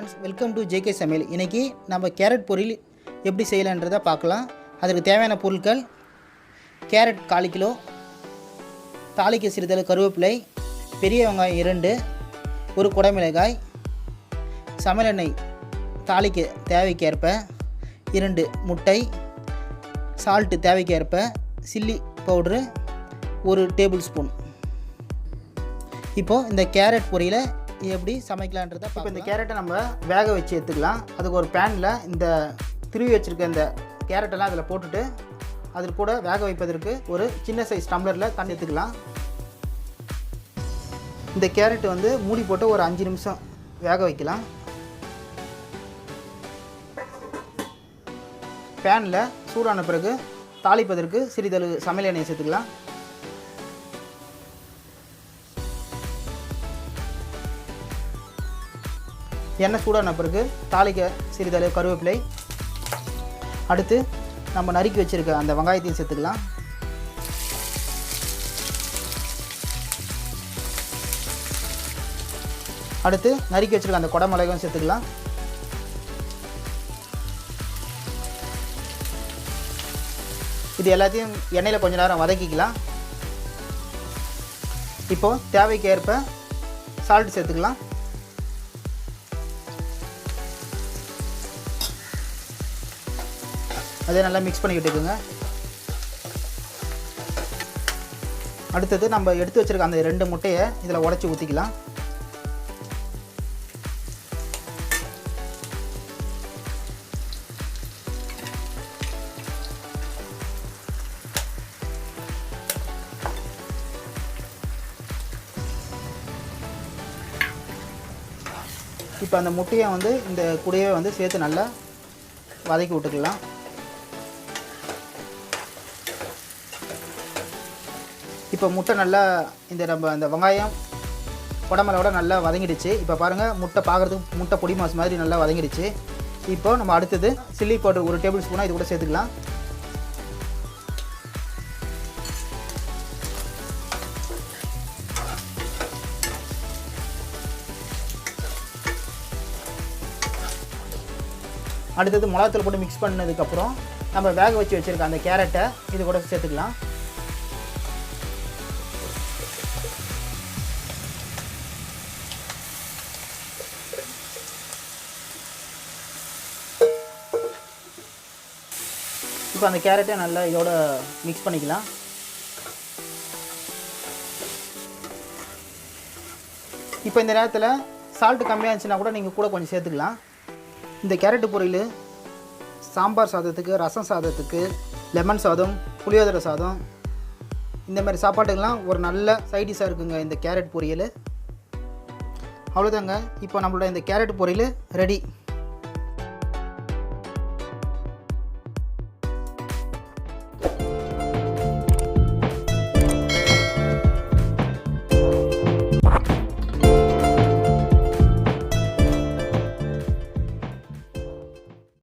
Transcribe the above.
Friends, welcome to JK சமையல். இன்றைக்கி நம்ம கேரட் பொரியல் எப்படி செய்யலான்றதை பார்க்கலாம். அதுக்கு தேவையான பொருட்கள்: கேரட் 1/4 கிலோ, தாளிக்க சிறிதளவு கருவேப்பிலை, பெரிய வெங்காயம் 2, ஒரு குடமிளகாய், சமையல் எண்ணெய் தாளிக்க தேவைக்கேற்ப, 2 முட்டை, சால்ட்டு தேவைக்கேற்ப, சில்லி பவுட்ரு 1 டேபிள் ஸ்பூன். இப்போது இந்த கேரட் பொரியலை எப்படி சமைக்கலான்றதை இப்போ இந்த கேரட்டை நம்ம வேக வச்சு எடுத்துக்கலாம். அதுக்கு ஒரு பேனில் இந்த திருவி வச்சுருக்க இந்த கேரட்டெல்லாம் அதில் போட்டுட்டு அதில் கூட வேக வைப்பதற்கு ஒரு சின்ன சைஸ் டம்ளரில் தண்ணி எடுத்துக்கலாம். இந்த கேரட் வந்து மூடி போட்டு ஒரு 5 நிமிஷம் வேக வைக்கலாம். பேனில் சூடான பிறகு தாளிப்பதற்கு சிறிதளவு சமையல் எண்ணெய் சேர்த்துக்கலாம். எண்ணெய் சூடான பிறகு தாளிக்க சிறிதளவு கருவேப்பிலை, அடுத்து நம்ம நறுக்கி வச்சுருக்க அந்த வெங்காயத்தையும் சேர்த்துக்கலாம். அடுத்து நறுக்கி வச்சுருக்க அந்த குடமிளகாயும் சேர்த்துக்கலாம். இது எல்லாத்தையும் எண்ணெயில் கொஞ்ச நேரம் வதக்கிக்கலாம். இப்போது தேவைக்கு ஏற்ப சால்ட் சேர்த்துக்கலாம். அதை நல்லா மிக்ஸ் பண்ணி விட்டுக்குங்க. அடுத்தது நம்ம எடுத்து வச்சுருக்க அந்த 2 முட்டையை இதில் உடச்சி ஊற்றிக்கலாம். இப்போ அந்த முட்டையை வந்து இந்த கூடவே வந்து சேர்த்து நல்லா வதக்கி விட்டுக்கலாம். இப்போ முட்டை நல்லா நம்ம அந்த வெங்காயம் குடமிளகோட நல்லா வதங்கிடுச்சு. இப்போ பாருங்கள், முட்டை பார்க்குறதுக்கு முட்டை பொடி மாஸ் மாதிரி நல்லா வதங்கிடுச்சு. இப்போ நம்ம அடுத்தது சில்லி பவுடர் 1 டேபிள் ஸ்பூனாக இது கூட சேர்த்துக்கலாம். அடுத்தது மிளகாத்தூள் போட்டு மிக்ஸ் பண்ணதுக்கப்புறம் நம்ம வேக வச்சு வச்சுருக்க அந்த கேரட்டை இது கூட சேர்த்துக்கலாம். இப்போ அந்த கேரட்டை நல்லா இதோட மிக்ஸ் பண்ணிக்கலாம். இப்போ இந்த நேரத்தில் சால்ட்டு கம்மியாக இருந்துச்சுன்னா கூட நீங்கள் கூட கொஞ்சம் சேர்த்துக்கலாம். இந்த கேரட்டு பொரியல் சாம்பார் சாதத்துக்கு, ரசம் சாதத்துக்கு, லெமன் சாதம், புளியோதரை சாதம், இந்த மாதிரி சாப்பாட்டுக்கெல்லாம் ஒரு நல்ல சைடிஷாக இருக்குங்க இந்த கேரட் பொரியல். அவ்வளோதாங்க, இப்போ நம்மளோட இந்த கேரட் பொரியல் ரெடி.